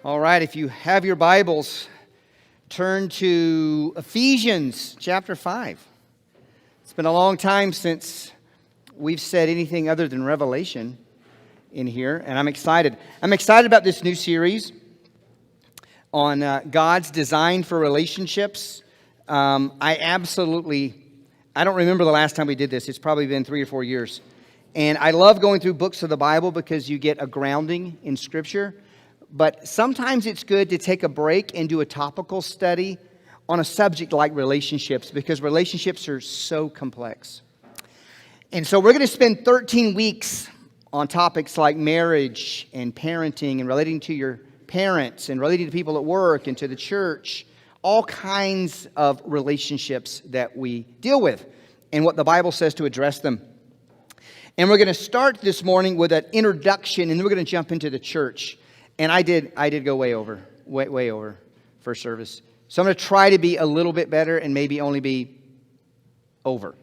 All right, if you have your Bibles, turn to Ephesians chapter 5. It's been a long time since we've said anything other than Revelation in here, and I'm excited. I'm excited about this new series on God's design for relationships. I don't remember the last time we did this. It's probably been 3 or 4 years. And I love going through books of the Bible because you get a grounding in Scripture. But sometimes it's good to take a break and do a topical study on a subject like relationships, because relationships are so complex. And so we're going to spend 13 weeks on topics like marriage and parenting and relating to your parents and relating to people at work and to the church, all kinds of relationships that we deal with and what the Bible says to address them. And we're going to start this morning with an introduction, and then we're going to jump into the church. And I did go way over first service. So I'm going to try to be a little bit better and maybe only be over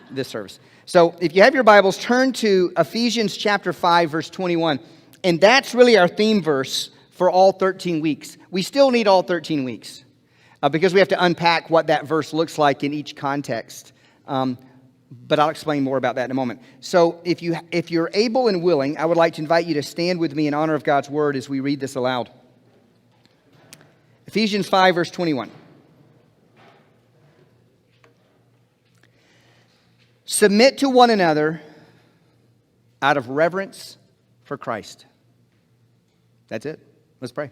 this service. So if you have your Bibles, turn to Ephesians chapter 5, verse 21. And that's really our theme verse for all 13 weeks. We still need all 13 weeks because we have to unpack what that verse looks like in each context. But I'll explain more about that in a moment. So if you're able and willing, I would like to invite you to stand with me in honor of God's word as we read this aloud. Ephesians 5, verse 21. Submit to one another out of reverence for Christ. That's it. Let's pray.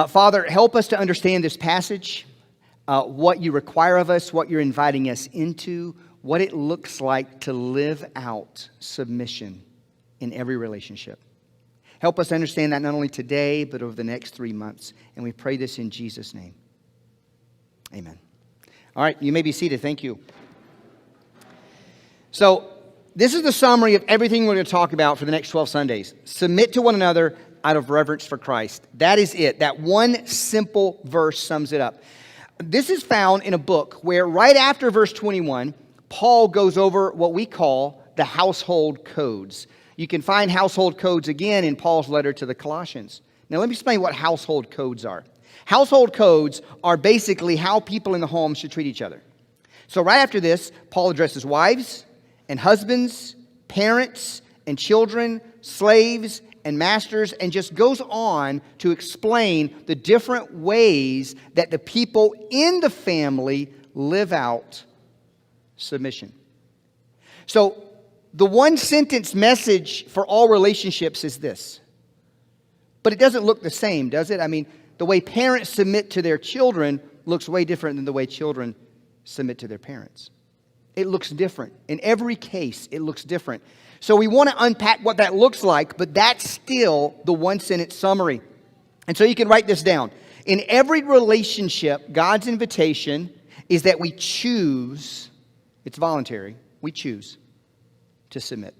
Father, help us to understand this passage, what you require of us, what you're inviting us into, what it looks like to live out submission in every relationship. Help us understand that not only today, but over the next 3 months. And we pray this in Jesus' name. Amen. All right, you may be seated. Thank you. So, this is the summary of everything we're going to talk about for the next 12 Sundays. Submit to one another out of reverence for Christ. That is it. That one simple verse sums it up. This is found in a book where right after verse 21, Paul goes over what we call the household codes. You can find household codes again in Paul's letter to the Colossians. Now let me explain what household codes are. Household codes are basically how people in the home should treat each other. So right after this, Paul addresses wives and husbands, parents and children, slaves and masters, and just goes on to explain the different ways that the people in the family live out submission. So the one sentence message for all relationships is this. But it doesn't look the same, does it? I mean, the way parents submit to their children looks way different than the way children submit to their parents. It looks different. In every case, it looks different. So we want to unpack what that looks like, but that's still the one-sentence summary. And so you can write this down. In every relationship, God's invitation is that we choose, it's voluntary, we choose to submit.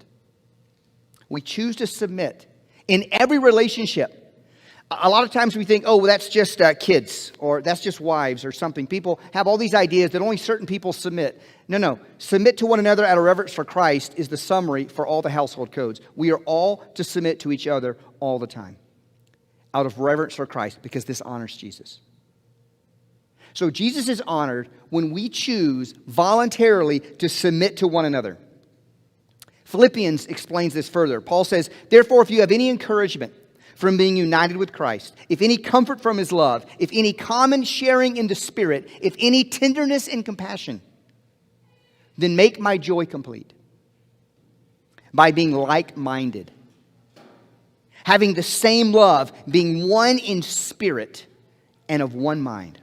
We choose to submit in every relationship. A lot of times we think, oh, well, that's just kids, or that's just wives or something. People have all these ideas that only certain people submit. No. Submit to one another out of reverence for Christ is the summary for all the household codes. We are all to submit to each other all the time out of reverence for Christ, because this honors Jesus. So Jesus is honored when we choose voluntarily to submit to one another. Philippians explains this further. Paul says, therefore, if you have any encouragement from being united with Christ, if any comfort from his love, if any common sharing in the Spirit, if any tenderness and compassion, then make my joy complete by being like-minded, having the same love, being one in spirit and of one mind.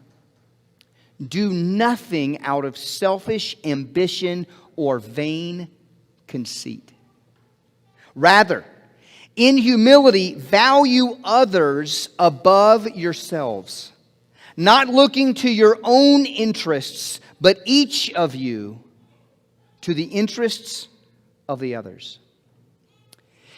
Do nothing out of selfish ambition or vain conceit. Rather, in humility, value others above yourselves, not looking to your own interests, but each of you to the interests of the others.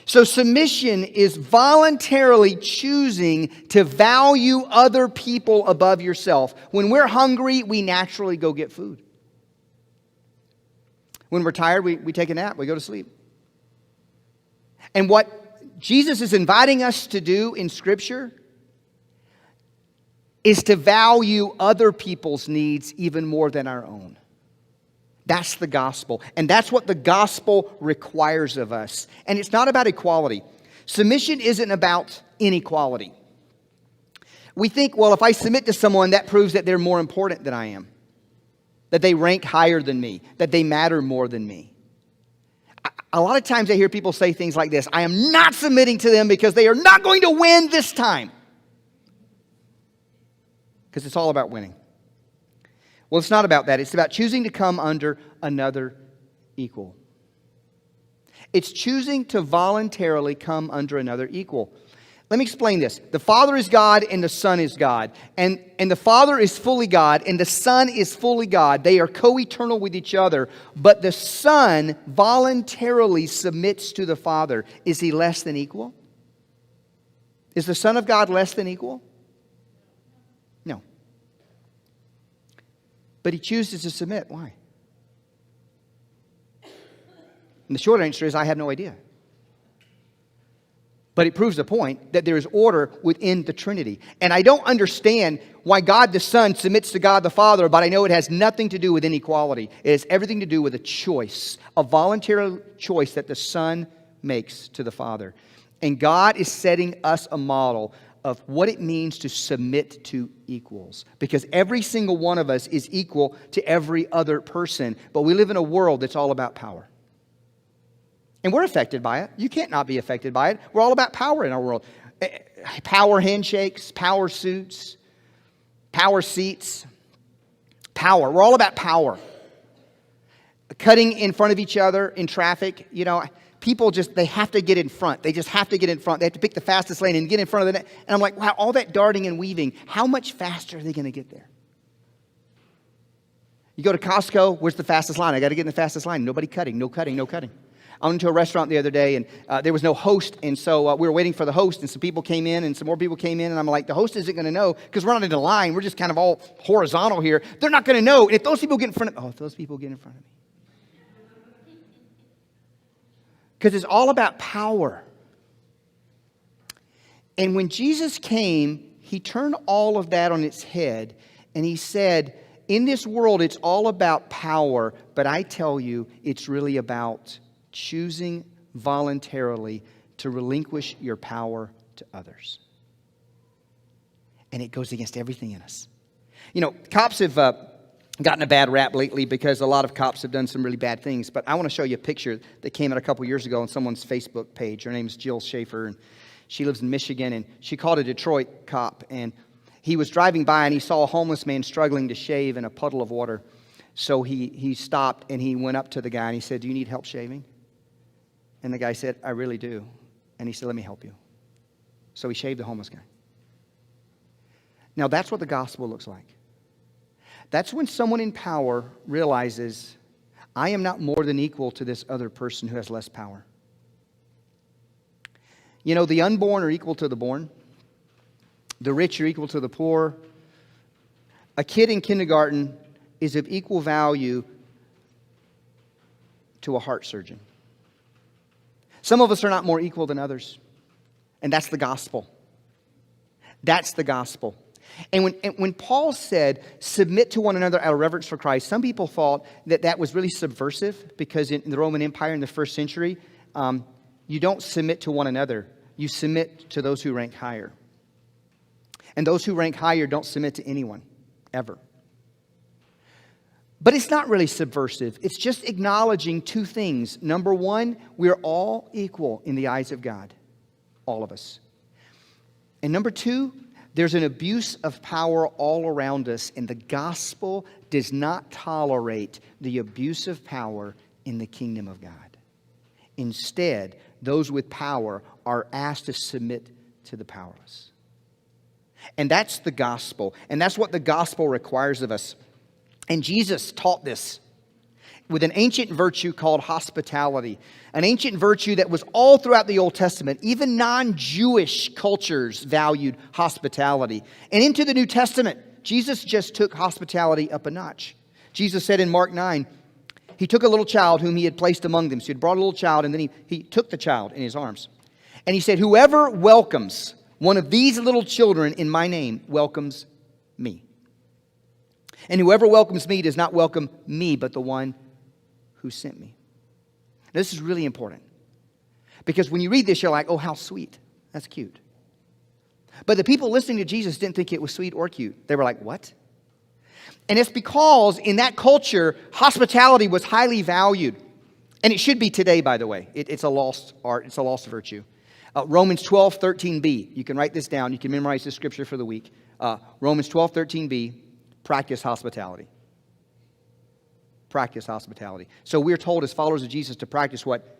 So submission is voluntarily choosing to value other people above yourself. When we're hungry, we naturally go get food. When we're tired, we take a nap, we go to sleep. And what Jesus is inviting us to do in Scripture is to value other people's needs even more than our own. That's the gospel. And that's what the gospel requires of us. And it's not about equality. Submission isn't about inequality. We think, well, if I submit to someone, that proves that they're more important than I am, that they rank higher than me, that they matter more than me. A lot of times I hear people say things like this: I am not submitting to them because they are not going to win this time. Because it's all about winning. Well, it's not about that. It's about choosing to come under another equal. It's choosing to voluntarily come under another equal. Let me explain this. The Father is God and the Son is God. And the Father is fully God and the Son is fully God. They are co-eternal with each other. But the Son voluntarily submits to the Father. Is he less than equal? Is the Son of God less than equal? No. But he chooses to submit. Why? And the short answer is, I have no idea. But it proves the point that there is order within the Trinity. And I don't understand why God the Son submits to God the Father, but I know it has nothing to do with inequality. It has everything to do with a choice, a voluntary choice that the Son makes to the Father. And God is setting us a model of what it means to submit to equals. Because every single one of us is equal to every other person. But we live in a world that's all about power. And we're affected by it. You can't not be affected by it. We're all about power in our world. Power handshakes, power suits, power seats, power. We're all about power. Cutting in front of each other in traffic. You know, people they have to get in front. They just have to get in front. They have to pick the fastest lane and get in front of the net. And I'm like, wow, all that darting and weaving, how much faster are they going to get there? You go to Costco, where's the fastest line? I got to get in the fastest line. Nobody cutting, no cutting, no cutting. I went to a restaurant the other day, and there was no host, and so we were waiting for the host, and some people came in, and some more people came in, and I'm like, the host isn't going to know, because we're not in a line, we're just kind of all horizontal here. They're not going to know, and if those people get in front of me, because it's all about power. And when Jesus came, he turned all of that on its head, and he said, in this world, it's all about power, but I tell you, it's really about choosing voluntarily to relinquish your power to others. And it goes against everything in us. You know, cops have gotten a bad rap lately because a lot of cops have done some really bad things. But I want to show you a picture that came out a couple years ago on someone's Facebook page. Her name is Jill Schaefer, and she lives in Michigan. And she called a Detroit cop, and he was driving by and he saw a homeless man struggling to shave in a puddle of water. So he stopped and he went up to the guy and he said, "Do you need help shaving?" And the guy said, "I really do." And he said, "Let me help you." So he shaved the homeless guy. Now that's what the gospel looks like. That's when someone in power realizes, I am not more than equal to this other person who has less power. You know, the unborn are equal to the born. The rich are equal to the poor. A kid in kindergarten is of equal value to a heart surgeon. Some of us are not more equal than others. And that's the gospel. That's the gospel. And when Paul said, submit to one another out of reverence for Christ, some people thought that was really subversive, because in the Roman Empire in the first century, you don't submit to one another. You submit to those who rank higher. And those who rank higher don't submit to anyone, ever. But it's not really subversive. It's just acknowledging two things. Number one, we're all equal in the eyes of God. All of us. And number two, there's an abuse of power all around us, and the gospel does not tolerate the abuse of power in the kingdom of God. Instead, those with power are asked to submit to the powerless. And that's the gospel, and that's what the gospel requires of us. And Jesus taught this with an ancient virtue called hospitality. An ancient virtue that was all throughout the Old Testament. Even non-Jewish cultures valued hospitality. And into the New Testament, Jesus just took hospitality up a notch. Jesus said in Mark 9, he took a little child whom he had placed among them. So he had brought a little child, and then he took the child in his arms. And he said, whoever welcomes one of these little children in my name welcomes me. And whoever welcomes me does not welcome me, but the one who sent me. Now, this is really important. Because when you read this, you're like, oh, how sweet. That's cute. But the people listening to Jesus didn't think it was sweet or cute. They were like, what? And it's because in that culture, hospitality was highly valued. And it should be today, by the way. It's a lost art. It's a lost virtue. Romans 12:13b. You can write this down. You can memorize this scripture for the week. Romans 12:13b. Practice hospitality. Practice hospitality. So we're told as followers of Jesus to practice what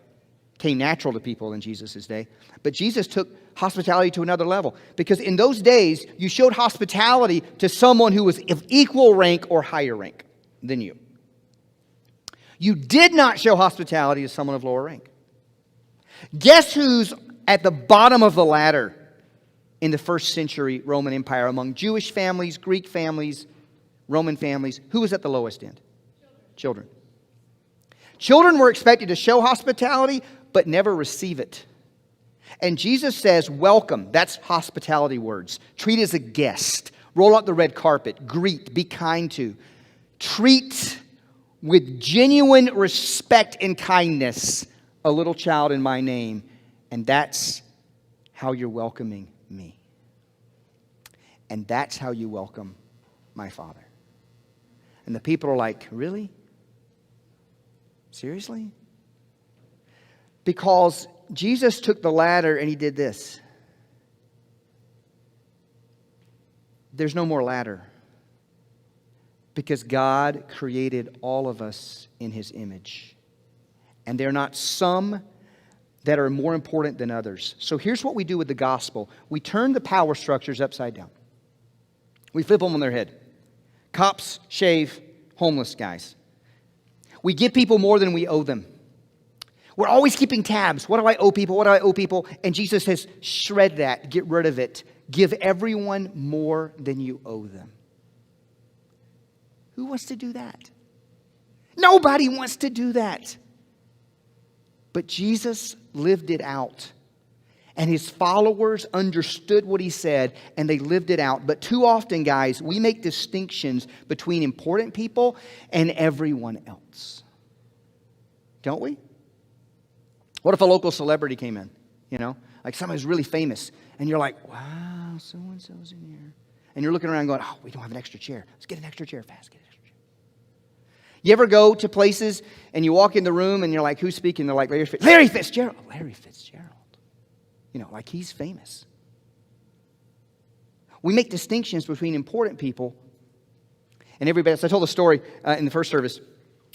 came natural to people in Jesus' day. But Jesus took hospitality to another level. Because in those days, you showed hospitality to someone who was of equal rank or higher rank than you. You did not show hospitality to someone of lower rank. Guess who's at the bottom of the ladder in the first century Roman Empire among Jewish families, Greek families, Roman families? Who was at the lowest end? Children. Children were expected to show hospitality, but never receive it. And Jesus says, welcome. That's hospitality words. Treat as a guest. Roll out the red carpet. Greet. Be kind to. Treat with genuine respect and kindness a little child in my name. And that's how you're welcoming me. And that's how you welcome my Father. And the people are like, really? Seriously? Because Jesus took the ladder and he did this. There's no more ladder. Because God created all of us in his image. And there are not some that are more important than others. So here's what we do with the gospel. We turn the power structures upside down. We flip them on their head. Cops shave homeless guys. We give people more than we owe them. We're always keeping tabs. What do I owe people? What do I owe people? And Jesus says, shred that. Get rid of it. Give everyone more than you owe them. Who wants to do that? Nobody wants to do that. But Jesus lived it out. And his followers understood what he said, and they lived it out. But too often, guys, we make distinctions between important people and everyone else. Don't we? What if a local celebrity came in? You know, like somebody's really famous, and you're like, wow, so-and-so's in here. And you're looking around going, oh, we don't have an extra chair. Let's get an extra chair fast. Get an extra chair. You ever go to places, and you walk in the room, and you're like, who's speaking? They're like, Larry Fitzgerald. Larry Fitzgerald. You know, like he's famous. We make distinctions between important people and everybody else. I told a story in the first service.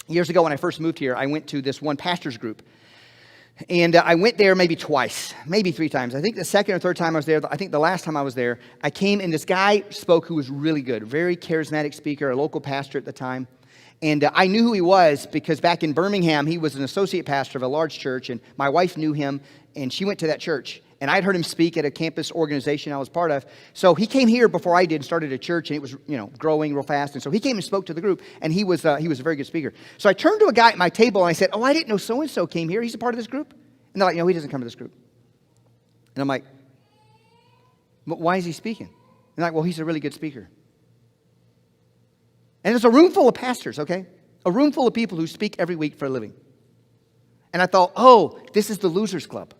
Years ago when I first moved here, I went to this one pastor's group. And I went there maybe twice, maybe 3 times. I think the second or third time I was there, I think the last time I was there, I came and this guy spoke who was really good. Very charismatic speaker, a local pastor at the time. And I knew who he was because back in Birmingham, he was an associate pastor of a large church. And my wife knew him, and she went to that church. And I'd heard him speak at a campus organization I was part of. So he came here before I did and started a church, and it was, growing real fast. And so he came and spoke to the group, and he was a very good speaker. So I turned to a guy at my table, and I said, oh, I didn't know so-and-so came here. He's a part of this group? And they're like, no, he doesn't come to this group. And I'm like, but why is he speaking? And they're like, well, he's a really good speaker. And there's a room full of pastors, okay? A room full of people who speak every week for a living. And I thought, oh, this is the losers club.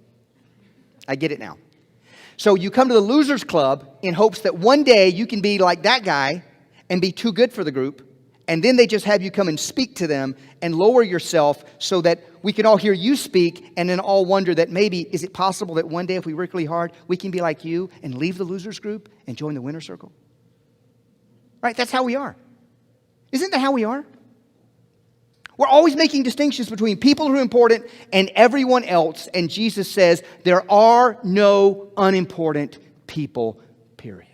I get it now. So you come to the losers club in hopes that one day you can be like that guy and be too good for the group. And then they just have you come and speak to them and lower yourself so that we can all hear you speak and then all wonder that maybe, is it possible that one day if we work really hard, we can be like you and leave the losers group and join the winner circle? Right? That's how we are. Isn't that how we are? We're always making distinctions between people who are important and everyone else. And Jesus says there are no unimportant people, period.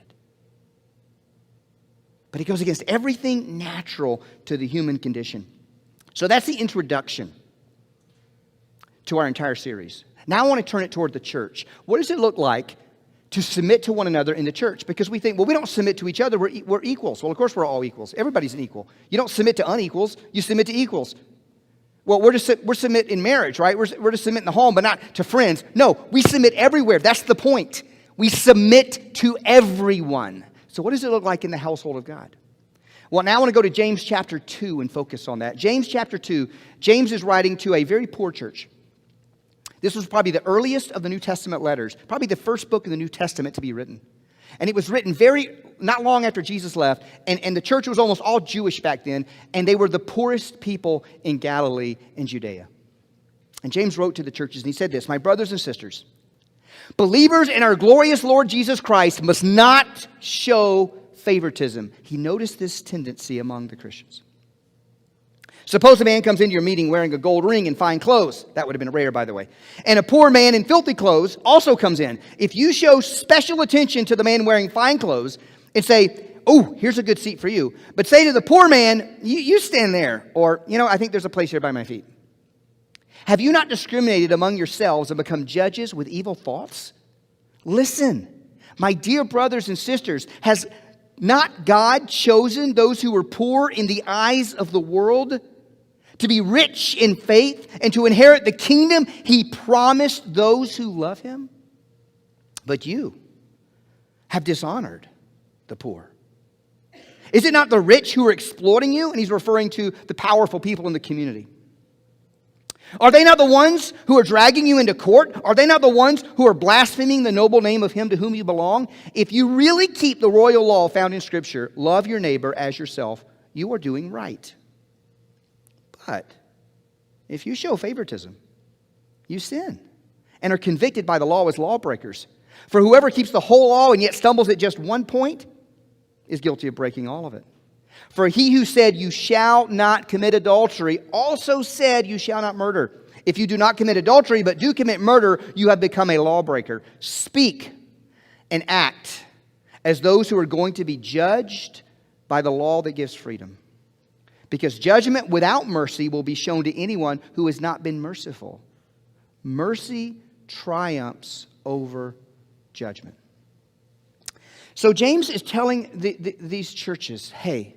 But he goes against everything natural to the human condition. So that's the introduction to our entire series. Now I want to turn it toward the church. What does it look like to submit to one another in the church? Because we think, well, we don't submit to each other. We're equals. Well, of course, we're all equals. Everybody's an equal. You don't submit to unequals. You submit to equals. Well, we're to submit in marriage, right? We're to submit in the home, but not to friends. No, we submit everywhere. That's the point. We submit to everyone. So what does it look like in the household of God? Well, now I want to go to James chapter 2 and focus on that. James chapter 2, James is writing to a very poor church. This was probably the earliest of the New Testament letters, probably the first book of the New Testament to be written. And it was written not long after Jesus left, and the church was almost all Jewish back then, and they were the poorest people in Galilee and Judea. And James wrote to the churches, and he said this, "My brothers and sisters, believers in our glorious Lord Jesus Christ must not show favoritism." He noticed this tendency among the Christians. "Suppose a man comes into your meeting wearing a gold ring and fine clothes." That would have been rare, by the way. "And a poor man in filthy clothes also comes in. If you show special attention to the man wearing fine clothes and say, 'Oh, here's a good seat for you,' but say to the poor man, 'You stand there,' or, 'I think there's a place here by my feet.' Have you not discriminated among yourselves and become judges with evil thoughts? Listen, my dear brothers and sisters, has not God chosen those who were poor in the eyes of the world to be rich in faith and to inherit the kingdom He promised those who love Him? But you have dishonored the poor. Is it not the rich who are exploiting you?" And he's referring to the powerful people in the community. "Are they not the ones who are dragging you into court? Are they not the ones who are blaspheming the noble name of Him to whom you belong? If you really keep the royal law found in Scripture, love your neighbor as yourself, you are doing right. But if you show favoritism, you sin and are convicted by the law as lawbreakers. For whoever keeps the whole law and yet stumbles at just one point is guilty of breaking all of it. For he who said, 'You shall not commit adultery,' also said, 'You shall not murder.' If you do not commit adultery but do commit murder, you have become a lawbreaker. Speak and act as those who are going to be judged by the law that gives freedom. Because judgment without mercy will be shown to anyone who has not been merciful. Mercy triumphs over judgment." So James is telling these churches, hey,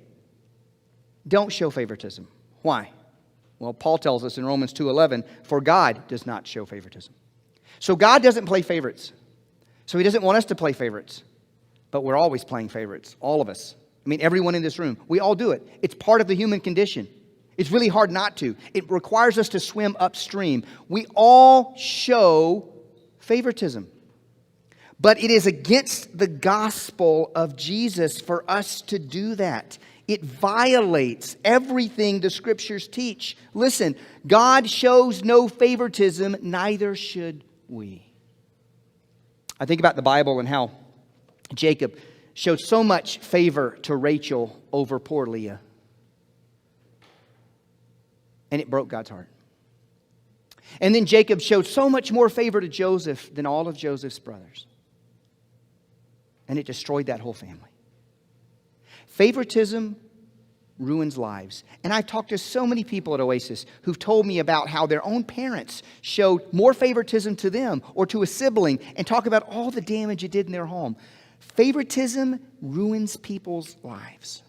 don't show favoritism. Why? Well, Paul tells us in Romans 2:11, "For God does not show favoritism." So God doesn't play favorites. So He doesn't want us to play favorites. But we're always playing favorites, all of us. I mean, everyone in this room. We all do it. It's part of the human condition. It's really hard not to. It requires us to swim upstream. We all show favoritism. But it is against the gospel of Jesus for us to do that. It violates everything the Scriptures teach. Listen, God shows no favoritism, neither should we. I think about the Bible and how Jacob showed so much favor to Rachel over poor Leah. And it broke God's heart. And then Jacob showed so much more favor to Joseph than all of Joseph's brothers. And it destroyed that whole family. Favoritism ruins lives. And I've talked to so many people at Oasis who've told me about how their own parents showed more favoritism to them or to a sibling and talk about all the damage it did in their home. Favoritism ruins people's lives.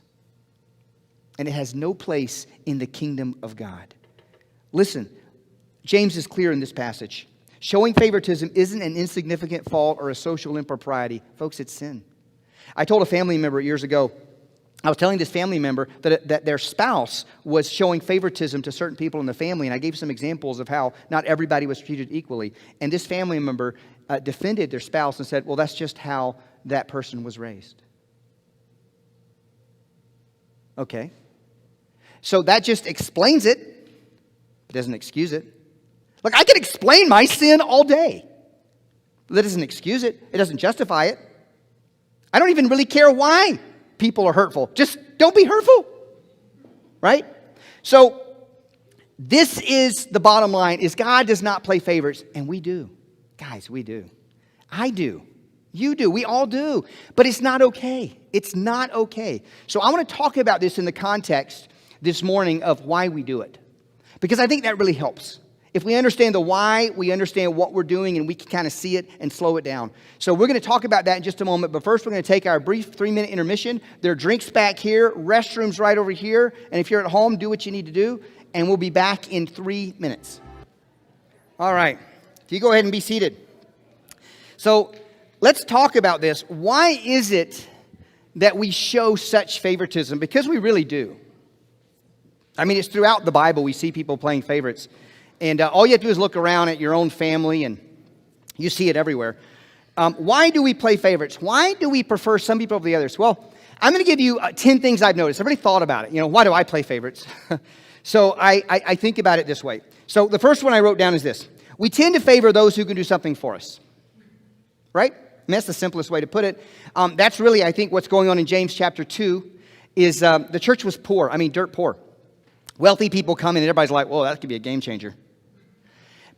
And it has no place in the kingdom of God. Listen, James is clear in this passage. Showing favoritism isn't an insignificant fault or a social impropriety. Folks, it's sin. I told a family member years ago, I was telling this family member that their spouse was showing favoritism to certain people in the family, and I gave some examples of how not everybody was treated equally. And this family member defended their spouse and said, well, that's just how that person was raised. Okay. So that just explains it. It doesn't excuse it. Look, I can explain my sin all day. That doesn't excuse it. It doesn't justify it. I don't even really care why people are hurtful. Just don't be hurtful. Right? So this is the bottom line, is God does not play favorites. And we do. Guys, we do. I do. You do. We all do. But it's not okay. It's not okay. So I want to talk about this in the context this morning of why we do it. Because I think that really helps. If we understand the why, we understand what we're doing, and we can kind of see it and slow it down. So we're going to talk about that in just a moment. But first, we're going to take our brief 3-minute intermission. There are drinks back here, restrooms right over here. And if you're at home, do what you need to do. and we'll be back in 3 minutes. All right. You go ahead and be seated. So let's talk about this. Why is it that we show such favoritism? Because we really do. I mean, it's throughout the Bible we see people playing favorites. And all you have to do is look around at your own family and you see it everywhere. Why do we play favorites? Why do we prefer some people over the others? Well, I'm going to give you 10 things I've noticed. I've already thought about it. Why do I play favorites? So I think about it this way. So the first one I wrote down is this. We tend to favor those who can do something for us. Right? I mean, that's the simplest way to put it. That's really, I think, what's going on in James chapter 2 is the church was poor. I mean, dirt poor. Wealthy people come in and everybody's like, whoa, that could be a game changer.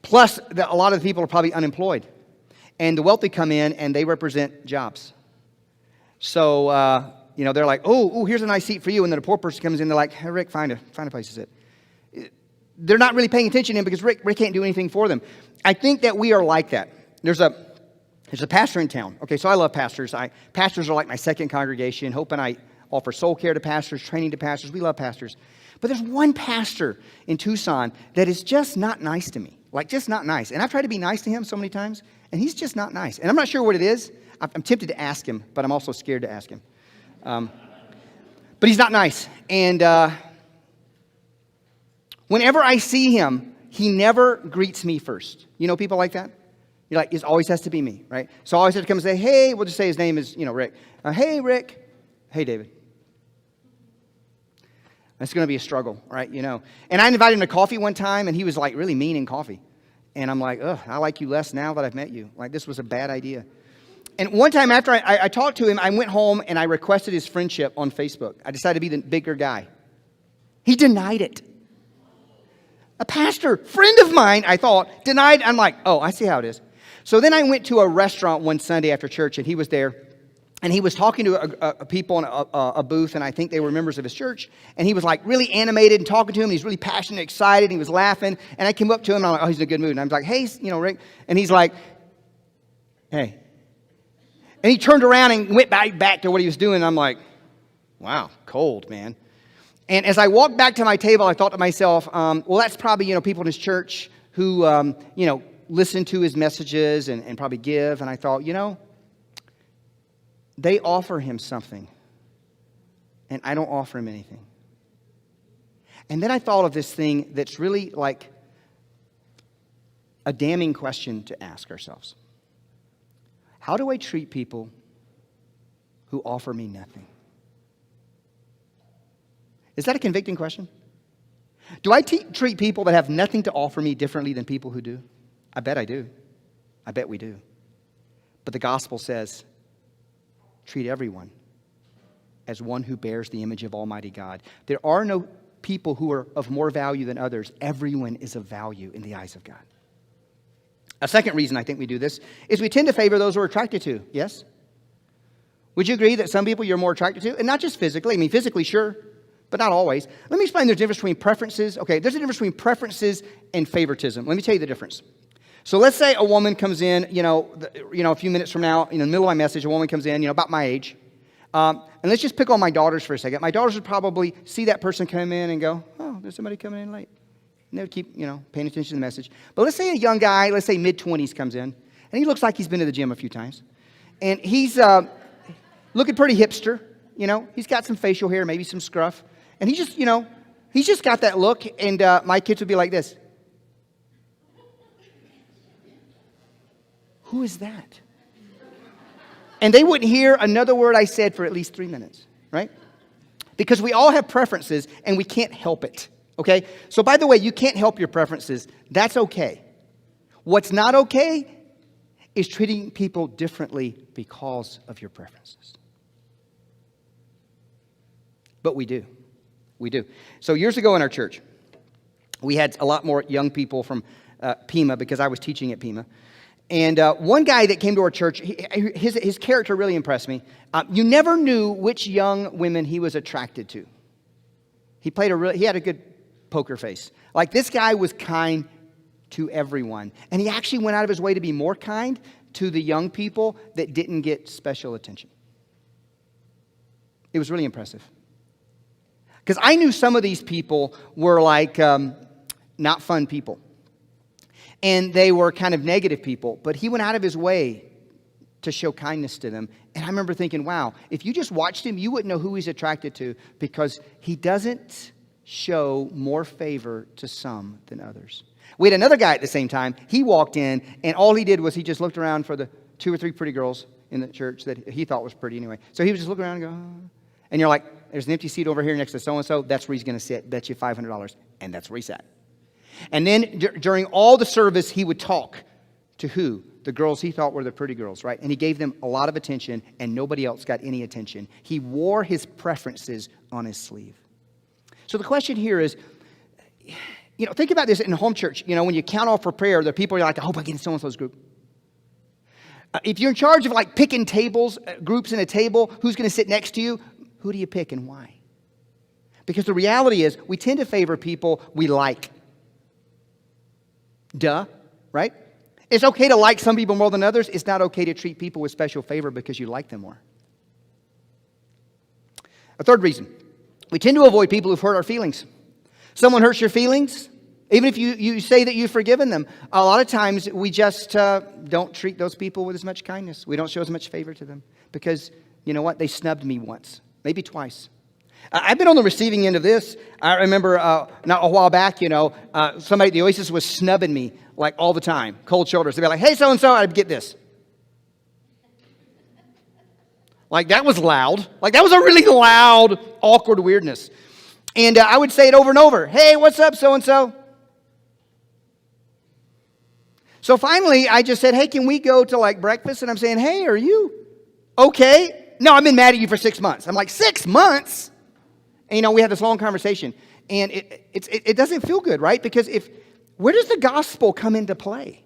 Plus, a lot of the people are probably unemployed. And the wealthy come in and they represent jobs. So, they're like, oh, here's a nice seat for you. And then a poor person comes in, they're like, hey, Rick, find a place to sit. They're not really paying attention to him because Rick can't do anything for them. I think that we are like that. There's a pastor in town. Okay, so I love pastors. Pastors are like my second congregation. Hope and I offer soul care to pastors, training to pastors. We love pastors. But there's one pastor in Tucson that is just not nice to me. Like, just not nice. And I've tried to be nice to him so many times, and he's just not nice. And I'm not sure what it is. I'm tempted to ask him, but I'm also scared to ask him. But he's not nice. And whenever I see him, he never greets me first. You know people like that? You're like, it always has to be me, right? So I always have to come and say, hey, we'll just say his name is, Rick. Hey, Rick. Hey, David. It's going to be a struggle, right? And I invited him to coffee one time, and he was like really mean in coffee. And I'm like, I like you less now that I've met you. Like, this was a bad idea. And one time after I talked to him, I went home and I requested his friendship on Facebook. I decided to be the bigger guy. He denied it. A pastor, friend of mine, I thought, denied. I'm like, oh, I see how it is. So then I went to a restaurant one Sunday after church, and he was there. And he was talking to people in a booth, and I think they were members of his church. And he was like really animated and talking to him. He's really passionate, excited. He was laughing. And I came up to him, and I'm like, oh, he's in a good mood. And I was like, hey, Rick. And he's like, hey. And he turned around and went back to what he was doing. And I'm like, wow, cold, man. And as I walked back to my table, I thought to myself, well, that's probably, people in his church who, listen to his messages and probably give. And I thought, they offer him something, and I don't offer him anything. And then I thought of this thing that's really like a damning question to ask ourselves. How do I treat people who offer me nothing? Is that a convicting question? Do I treat people that have nothing to offer me differently than people who do? I bet I do. I bet we do. But the gospel says, treat everyone as one who bears the image of Almighty God. There are no people who are of more value than others. Everyone is of value in the eyes of God. A second reason I think we do this is we tend to favor those we're attracted to. Yes? Would you agree that some people you're more attracted to? And not just physically. I mean, physically, sure, but not always. Let me explain the difference between preferences. Okay, there's a difference between preferences and favoritism. Let me tell you the difference. So let's say a woman comes in, a few minutes from now, in the middle of my message, a woman comes in, about my age. And let's just pick on my daughters for a second. My daughters would probably see that person come in and go, oh, there's somebody coming in late. And they would keep, paying attention to the message. But let's say a young guy, let's say mid-20s comes in, and he looks like he's been to the gym a few times. And he's looking pretty hipster, He's got some facial hair, maybe some scruff. And he just, he's just got that look. And my kids would be like this. Who is that? And they wouldn't hear another word I said for at least 3 minutes, right? Because we all have preferences and we can't help it, okay? So by the way, you can't help your preferences. That's okay. What's not okay is treating people differently because of your preferences. But we do. We do. So years ago in our church, we had a lot more young people from Pima because I was teaching at Pima. And one guy that came to our church, his character really impressed me. You never knew which young women he was attracted to. He had a good poker face. Like, this guy was kind to everyone. And he actually went out of his way to be more kind to the young people that didn't get special attention. It was really impressive. Because I knew some of these people were like not fun people. And they were kind of negative people. But he went out of his way to show kindness to them. And I remember thinking, wow, if you just watched him, you wouldn't know who he's attracted to, because he doesn't show more favor to some than others. We had another guy at the same time. He walked in, and all he did was he just looked around for the 2 or 3 pretty girls in the church that he thought was pretty anyway. So he was just looking around and go, oh. And you're like, there's an empty seat over here next to so-and-so. That's where he's going to sit. Bet you $500. And that's where he sat. And then during all the service, he would talk to who? The girls he thought were the pretty girls, right? And he gave them a lot of attention, and nobody else got any attention. He wore his preferences on his sleeve. So the question here is, think about this in home church. When you count off for prayer, there are people you're like, I hope I get in so-and-so's group. If you're in charge of like picking tables, groups in a table, who's going to sit next to you? Who do you pick and why? Because the reality is we tend to favor people we like. Duh, right? It's okay to like some people more than others. It's not okay to treat people with special favor because you like them more. A third reason, we tend to avoid people who've hurt our feelings. Someone hurts your feelings, even if you say that you've forgiven them, a lot of times we just don't treat those people with as much kindness. We don't show as much favor to them because, you know what, they snubbed me once, maybe twice. I've been on the receiving end of this. I remember not a while back, somebody at the Oasis was snubbing me like all the time, cold shoulders. They'd be like, hey, so-and-so, I'd get this. Like that was loud. Like that was a really loud, awkward weirdness. And I would say it over and over. Hey, what's up, so-and-so? So finally, I just said, hey, can we go to like breakfast? And I'm saying, hey, are you okay? No, I've been mad at you for 6 months. I'm like, 6 months? And we had this long conversation. And it doesn't feel good, right? Because where does the gospel come into play?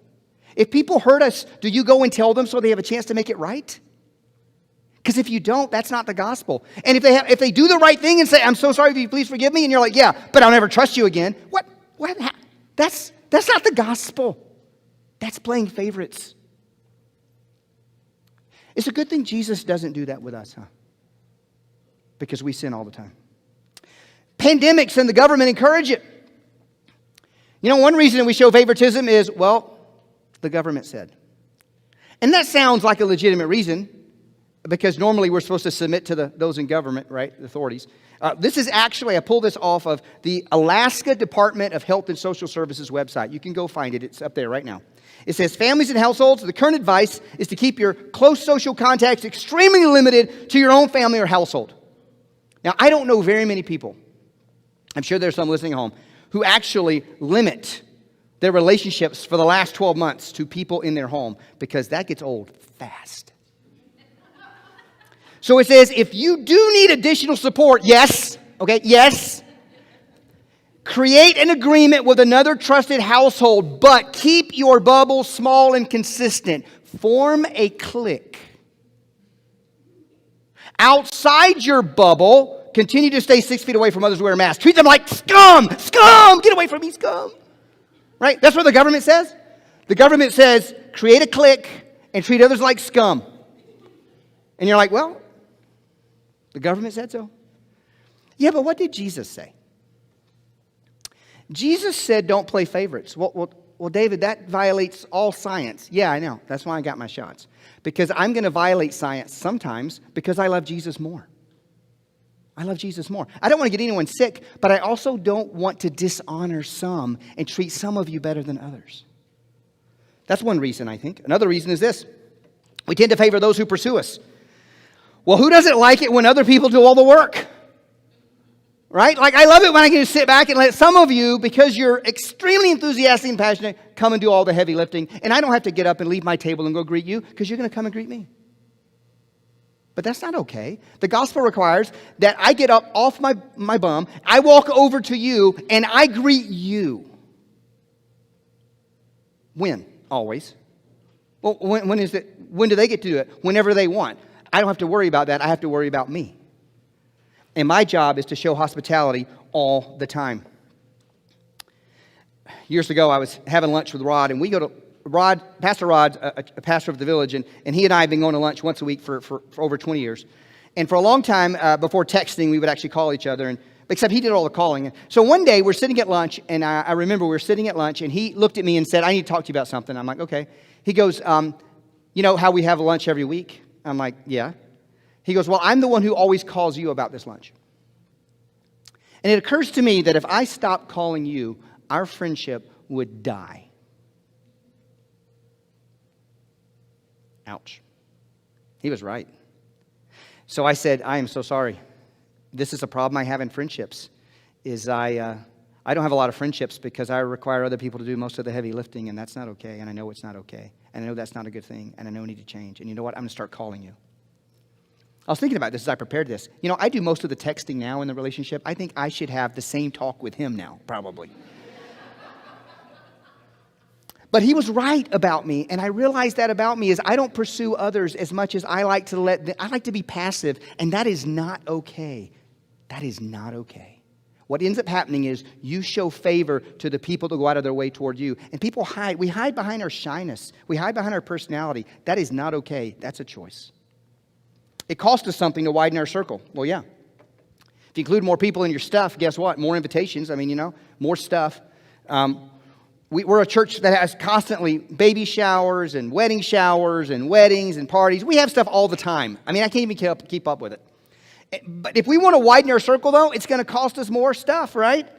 If people hurt us, do you go and tell them so they have a chance to make it right? Because if you don't, that's not the gospel. And if they do the right thing and say, I'm so sorry, if you please forgive me, and you're like, yeah, but I'll never trust you again. What? That's not the gospel. That's playing favorites. It's a good thing Jesus doesn't do that with us, huh? Because we sin all the time. Pandemics and the government encourage it. One reason we show favoritism is, well, the government said. And that sounds like a legitimate reason, because normally we're supposed to submit to those in government, right, the authorities. This is actually, I pulled this off of the Alaska Department of Health and Social Services website. You can go find it. It's up there right now. It says, families and households, the current advice is to keep your close social contacts extremely limited to your own family or household. Now, I don't know very many people, I'm sure there's some listening at home, who actually limit their relationships for the last 12 months to people in their home, because that gets old fast. So it says, if you do need additional support, yes, create an agreement with another trusted household, but keep your bubble small and consistent. Form a clique. Outside your bubble, continue to stay 6 feet away from others who wear masks. Treat them like scum! Scum! Get away from me, scum! Right? That's what the government says. The government says, create a clique and treat others like scum. And you're like, well, the government said so. Yeah, but what did Jesus say? Jesus said, don't play favorites. Well, David, that violates all science. Yeah, I know. That's why I got my shots. Because I'm going to violate science sometimes because I love Jesus more. I love Jesus more. I don't want to get anyone sick, but I also don't want to dishonor some and treat some of you better than others. That's one reason, I think. Another reason is this. We tend to favor those who pursue us. Well, who doesn't like it when other people do all the work? Right? Like, I love it when I can just sit back and let some of you, because you're extremely enthusiastic and passionate, come and do all the heavy lifting. And I don't have to get up and leave my table and go greet you, because you're going to come and greet me. But that's not okay. The gospel requires that I get up off my bum, I walk over to you, and I greet you. When? Always. Well, when is it? When do they get to do it? Whenever they want. I don't have to worry about that. I have to worry about me. And my job is to show hospitality all the time. Years ago, I was having lunch with Rod, and we go to Pastor Rod's a pastor of the village, and he and I have been going to lunch once a week for over 20 years. And for a long time, before texting, we would actually call each other. Except he did all the calling. So one day we're sitting at lunch, and I remember we were sitting at lunch, and he looked at me and said, I need to talk to you about something. I'm like, okay. He goes, you know how we have lunch every week? I'm like, yeah. He goes, well, I'm the one who always calls you about this lunch. And it occurs to me that if I stopped calling you, our friendship would die. Ouch. He was right. So I said, I am so sorry. This is a problem I have in friendships, is I don't have a lot of friendships because I require other people to do most of the heavy lifting, and that's not okay, and I know it's not okay, and I know that's not a good thing, and I know I need to change. And you know what? I'm going to start calling you. I was thinking about this as I prepared this. You know, I do most of the texting now in the relationship. I think I should have the same talk with him now, probably. But he was right about me, and I realized that about me is I don't pursue others as much as I like to I like to be passive, and that is not okay. That is not okay. What ends up happening is you show favor to the people that go out of their way toward you, and people hide. We hide behind our shyness. We hide behind our personality. That is not okay. That's a choice. It costs us something to widen our circle. Well, yeah. If you include more people in your stuff, guess what? More invitations. I mean, you know, more stuff. We're a church that has constantly baby showers and weddings and parties. We have stuff all the time. I mean, I can't even keep up with it. But if we want to widen our circle, though, it's going to cost us more stuff, right?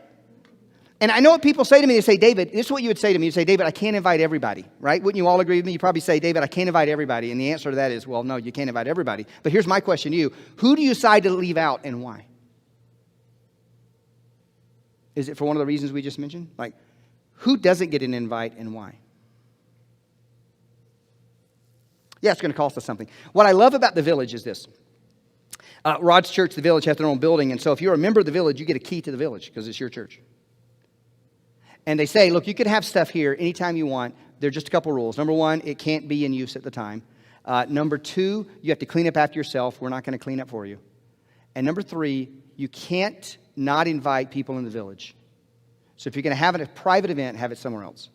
And I know what people say to me. They say, David, this is what you would say to me. You'd say, David, I can't invite everybody, right? Wouldn't you all agree with me? You probably say, David, I can't invite everybody. And the answer to that is, well, no, you can't invite everybody. But here's my question to you. Who do you decide to leave out and why? Is it for one of the reasons we just mentioned? Like, who doesn't get an invite and why? Yeah, it's going to cost us something. What I love about the Village is this. Rod's church, the Village, has their own building. And so if you're a member of the Village, you get a key to the Village because it's your church. And they say, look, you can have stuff here anytime you want. There are just a couple rules. Number one, it can't be in use at the time. Number two, you have to clean up after yourself. We're not going to clean up for you. And number three, you can't not invite people in the Village. So if you're going to have a private event, have it somewhere else.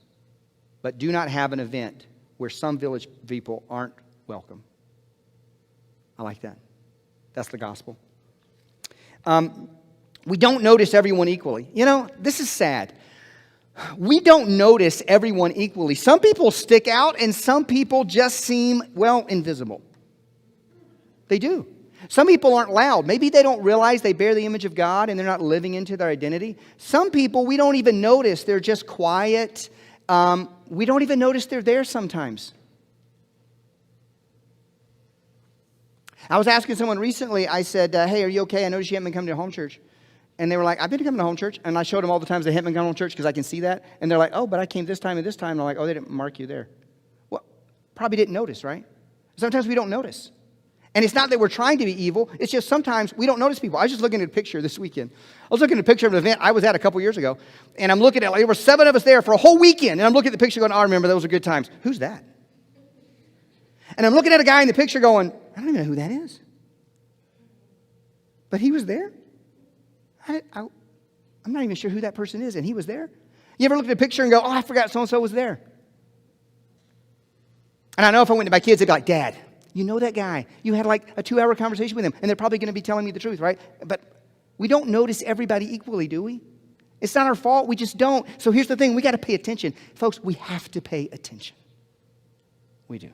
But do not have an event where some Village people aren't welcome. I like that. That's the gospel. We don't notice everyone equally. You know, this is sad. We don't notice everyone equally. Some people stick out and some people just seem, well, invisible. They do. Some people aren't loud. Maybe they don't realize they bear the image of God and they're not living into their identity. Some people we don't even notice. They're just quiet. We don't even notice they're there sometimes. I was asking someone recently, I said, hey, are you okay? I noticed you haven't been coming to home church. And they were like, I've been coming to home church. And I showed them all the times they haven't been coming to home church because I can see that. And they're like, oh, but I came this time and this time. And I'm like, oh, they didn't mark you there. Well, probably didn't notice, right? Sometimes we don't notice. And it's not that we're trying to be evil. It's just sometimes we don't notice people. I was just looking at a picture this weekend. I was looking at a picture of an event I was at a couple years ago. And I'm looking at, like, there were 7 of us there for a whole weekend. And I'm looking at the picture going, oh, I remember those were good times. Who's that? And I'm looking at a guy in the picture going, I don't even know who that is. But he was there. I'm not even sure who that person is, and he was there. You ever look at a picture and go, oh, I forgot so-and-so was there? And I know if I went to my kids, they'd be like, Dad, you know that guy. You had like a 2-hour conversation with him, and they're probably going to be telling me the truth, right? But we don't notice everybody equally, do we? It's not our fault. We just don't. So here's the thing. We got to pay attention. Folks, we have to pay attention. We do.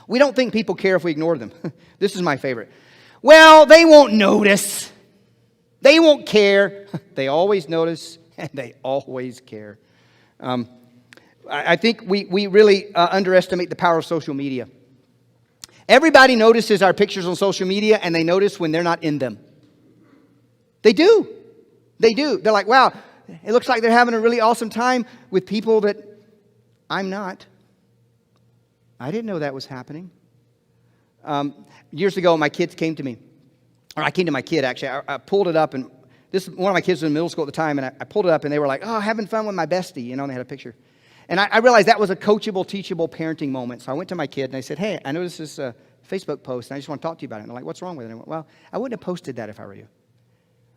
We don't think people care if we ignore them. This is my favorite. Well, they won't notice. They won't care. They always notice, and they always care. I think we really underestimate the power of social media. Everybody notices our pictures on social media, and they notice when they're not in them. They do. They do. They're like, wow, it looks like they're having a really awesome time with people that I'm not. I didn't know that was happening. Years ago, my kids came to me. Or I came to my kid, actually. I pulled it up, and one of my kids was in middle school at the time, and I pulled it up, and they were like, oh, having fun with my bestie, you know, and they had a picture. And I realized that was a coachable, teachable parenting moment. So I went to my kid, and I said, hey, I noticed this Facebook post, and I just want to talk to you about it. And they're like, what's wrong with it? And I went, well, I wouldn't have posted that if I were you. And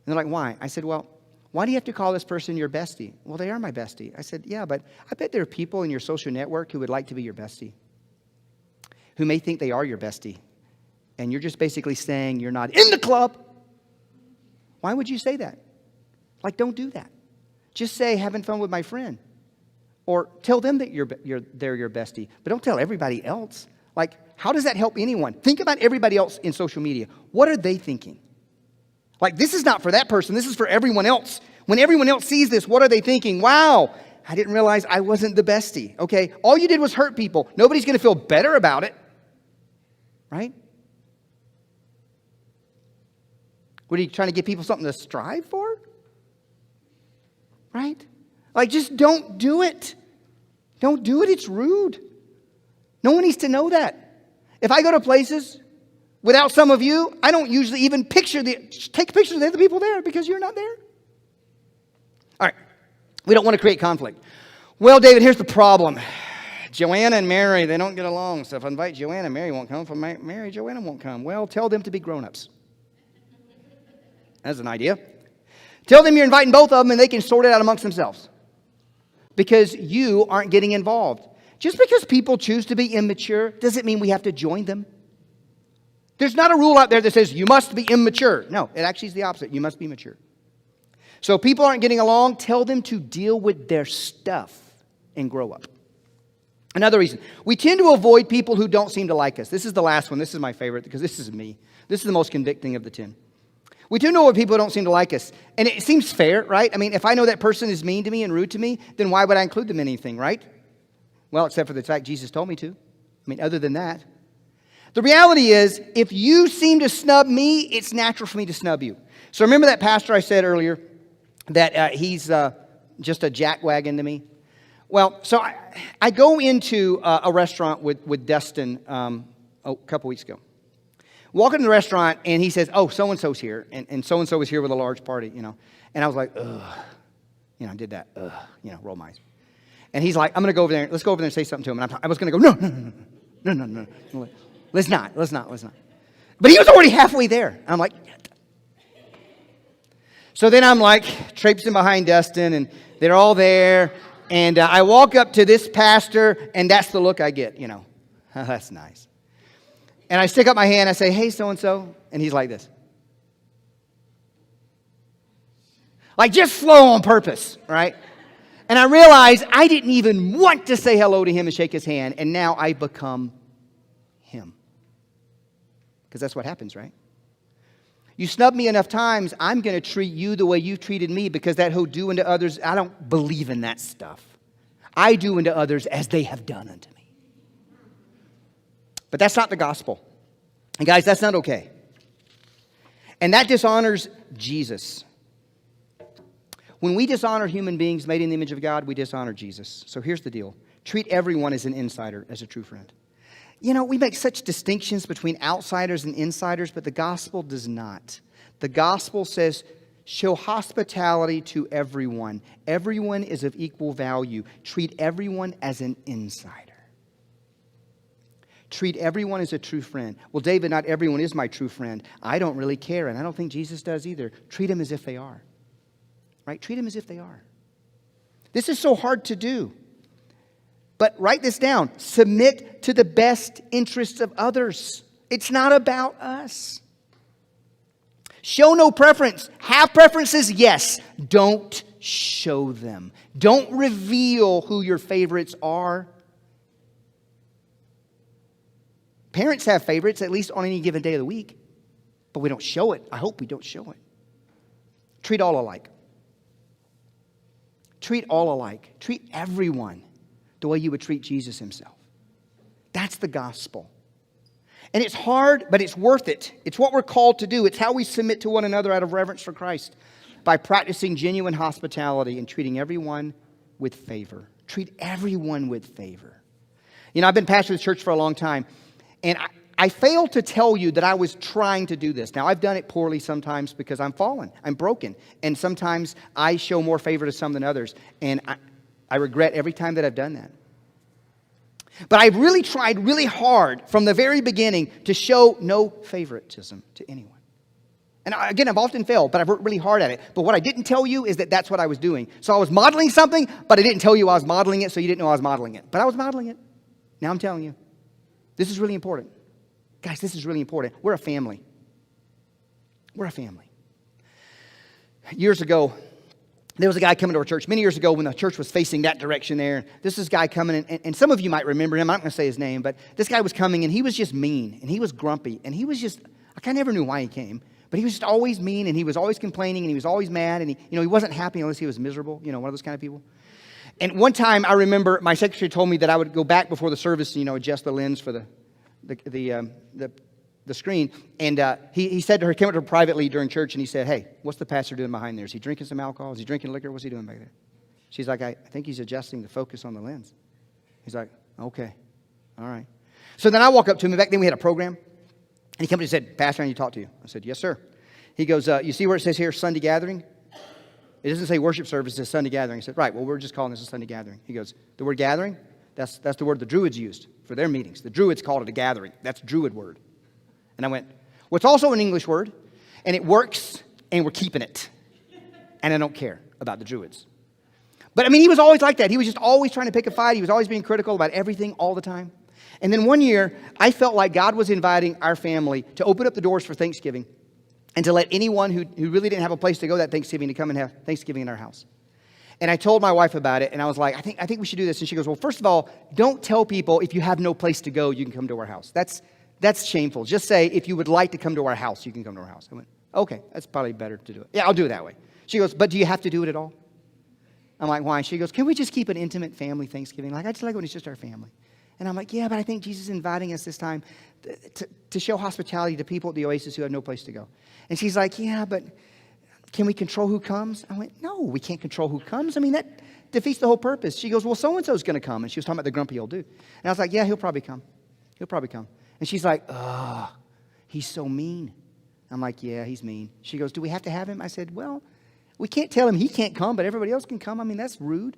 they're like, why? I said, well, why do you have to call this person your bestie? Well, they are my bestie. I said, yeah, but I bet there are people in your social network who would like to be your bestie, who may think they are your bestie. And you're just basically saying you're not in the club. Why would you say that? Like, don't do that. Just say, having fun with my friend. Or tell them that they're your bestie. But don't tell everybody else. Like, how does that help anyone? Think about everybody else in social media. What are they thinking? Like, this is not for that person. This is for everyone else. When everyone else sees this, what are they thinking? Wow, I didn't realize I wasn't the bestie. Okay, all you did was hurt people. Nobody's going to feel better about it. Right? What, are you trying to give people something to strive for? Right? Like, just don't do it. Don't do it. It's rude. No one needs to know that. If I go to places without some of you, I don't usually even take pictures of the other people there because you're not there. All right. We don't want to create conflict. Well, David, here's the problem. Joanna and Mary, they don't get along. So if I invite Joanna, Mary won't come. If I invite Mary, Joanna won't come. Well, tell them to be grown-ups. That's an idea. Tell them you're inviting both of them and they can sort it out amongst themselves. Because you aren't getting involved. Just because people choose to be immature doesn't mean we have to join them. There's not a rule out there that says you must be immature. No, it actually is the opposite. You must be mature. So if people aren't getting along, tell them to deal with their stuff and grow up. Another reason, we tend to avoid people who don't seem to like us. This is the last one. This is my favorite because this is me. This is the most convicting of the 10. We do know what people who don't seem to like us. And it seems fair, right? I mean, if I know that person is mean to me and rude to me, then why would I include them in anything, right? Well, except for the fact Jesus told me to. I mean, other than that. The reality is, if you seem to snub me, it's natural for me to snub you. So remember that pastor I said earlier that he's just a jackwagon to me? Well, so I go into a restaurant with Destin a couple weeks ago. Walk into the restaurant, and he says, oh, so-and-so's here, and so-and-so was here with a large party, you know. And I was like, ugh. You know, I did that, ugh, you know, roll my eyes. And he's like, I'm going to go over there. Let's go over there and say something to him. And I was going to go, no. Let's not. But he was already halfway there. I'm like, so then I'm like traipsing behind Dustin, and they're all there. And I walk up to this pastor, and that's the look I get, you know. That's nice. And I stick up my hand, I say, hey, so-and-so. And he's like this. Like just slow on purpose, right? And I realized I didn't even want to say hello to him and shake his hand. And now I become him. Because that's what happens, right? You snub me enough times, I'm going to treat you the way you've treated me, because that whole do unto others, I don't believe in that stuff. I do unto others as they have done unto me. But that's not the gospel. And guys, that's not okay. And that dishonors Jesus. When we dishonor human beings made in the image of God, we dishonor Jesus. So here's the deal. Treat everyone as an insider, as a true friend. You know, we make such distinctions between outsiders and insiders, but the gospel does not. The gospel says, show hospitality to everyone. Everyone is of equal value. Treat everyone as an insider. Treat everyone as a true friend. Well, David, not everyone is my true friend. I don't really care, and I don't think Jesus does either. Treat them as if they are. Right? Treat them as if they are. This is so hard to do. But write this down. Submit to the best interests of others. It's not about us. Show no preference. Have preferences? Yes. Don't show them. Don't reveal who your favorites are. Parents have favorites, at least on any given day of the week. But we don't show it. I hope we don't show it. Treat all alike. Treat all alike. Treat everyone the way you would treat Jesus himself. That's the gospel. And it's hard, but it's worth it. It's what we're called to do. It's how we submit to one another out of reverence for Christ, by practicing genuine hospitality and treating everyone with favor. Treat everyone with favor. You know, I've been pastor of the church for a long time, and I failed to tell you that I was trying to do this. Now, I've done it poorly sometimes because I'm fallen. I'm broken. And sometimes I show more favor to some than others. And I regret every time that I've done that. But I've really tried really hard from the very beginning to show no favoritism to anyone. And again, I've often failed, but I've worked really hard at it. But what I didn't tell you is that that's what I was doing. So I was modeling something, but I didn't tell you I was modeling it, so you didn't know I was modeling it. But I was modeling it. Now I'm telling you. This is really important. Guys, this is really important. We're a family. We're a family. Years ago, there was a guy coming to our church many years ago when the church was facing that direction there. This is a guy coming, and some of you might remember him. I'm not going to say his name, but this guy was coming, and he was just mean, and he was grumpy, and he was just, I kind of never knew why he came, but he was just always mean, and he was always complaining, and he was always mad, and he wasn't happy unless he was miserable, one of those kind of people. And one time, I remember my secretary told me that I would go back before the service, adjust the lens for the screen, and he said to her, came up to her privately during church, and he said, "Hey, what's the pastor doing behind there? Is he drinking some alcohol? Is he drinking liquor? What's he doing back there?" She's like, I think he's adjusting the focus on the lens." He's like, "Okay, all right." So then I walk up to him. Back then we had a program, and he came up and said, "Pastor, I need to talk to you." I said, "Yes, sir." He goes, "You see where it says here, Sunday gathering? It doesn't say worship service, it says Sunday gathering." I said, "Right, well, we're just calling this a Sunday gathering." He goes, "The word gathering, that's the word the Druids used for their meetings. The Druids called it a gathering. That's a Druid word." And I went, "Well, it's also an English word, and it works, and we're keeping it. And I don't care about the Druids." But, he was always like that. He was just always trying to pick a fight. He was always being critical about everything all the time. And then one year, I felt like God was inviting our family to open up the doors for Thanksgiving and to let anyone who really didn't have a place to go that Thanksgiving to come and have Thanksgiving in our house. And I told my wife about it, and I was like, I think we should do this. And she goes, "Well, first of all, don't tell people if you have no place to go, you can come to our house. That's shameful. Just say, if you would like to come to our house, you can come to our house." I went, "Okay, that's probably better to do it. Yeah, I'll do it that way." She goes, "But do you have to do it at all?" I'm like, "Why?" She goes, "Can we just keep an intimate family Thanksgiving? I just like when it's just our family." And I'm like, "Yeah, but I think Jesus is inviting us this time to show hospitality to people at the Oasis who have no place to go." And she's like, "Yeah, but can we control who comes?" I went, "No, we can't control who comes. that defeats the whole purpose." She goes, "Well, so-and-so's going to come." And she was talking about the grumpy old dude. And I was like, "Yeah, he'll probably come. He'll probably come." And she's like, "Ugh, he's so mean." I'm like, "Yeah, he's mean." She goes, "Do we have to have him?" I said, "Well, we can't tell him he can't come, but everybody else can come. That's rude."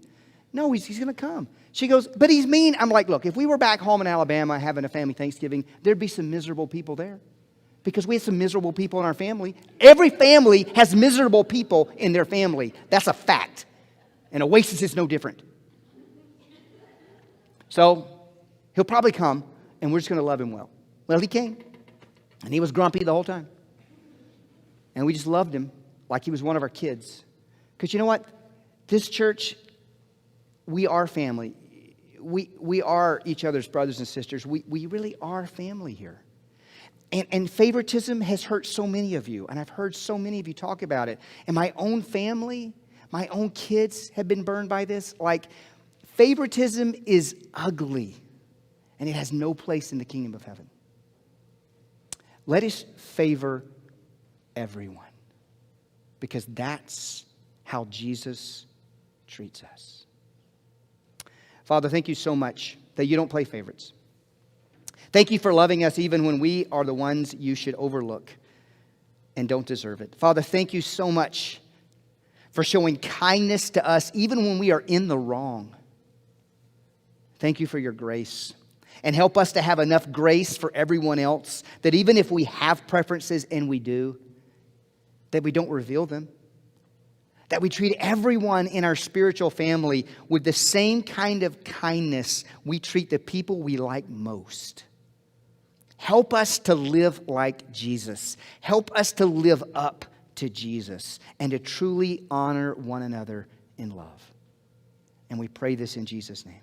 "No, he's going to come." She goes, "But he's mean." I'm like, "Look, if we were back home in Alabama having a family Thanksgiving, there'd be some miserable people there. Because we have some miserable people in our family. Every family has miserable people in their family. That's a fact. And Oasis is no different. So he'll probably come, and we're just going to love him well." Well, he came, and he was grumpy the whole time. And we just loved him like he was one of our kids. Because you know what? This church, we are family. We are each other's brothers and sisters. We really are family here. And favoritism has hurt so many of you. And I've heard so many of you talk about it. And my own family, my own kids have been burned by this. Like, favoritism is ugly. And it has no place in the kingdom of heaven. Let us favor everyone. Because that's how Jesus treats us. Father, thank you so much that you don't play favorites. Thank you for loving us even when we are the ones you should overlook and don't deserve it. Father, thank you so much for showing kindness to us even when we are in the wrong. Thank you for your grace. And help us to have enough grace for everyone else that even if we have preferences, and we do, that we don't reveal them. That we treat everyone in our spiritual family with the same kind of kindness we treat the people we like most. Help us to live like Jesus. Help us to live up to Jesus and to truly honor one another in love. And we pray this in Jesus' name.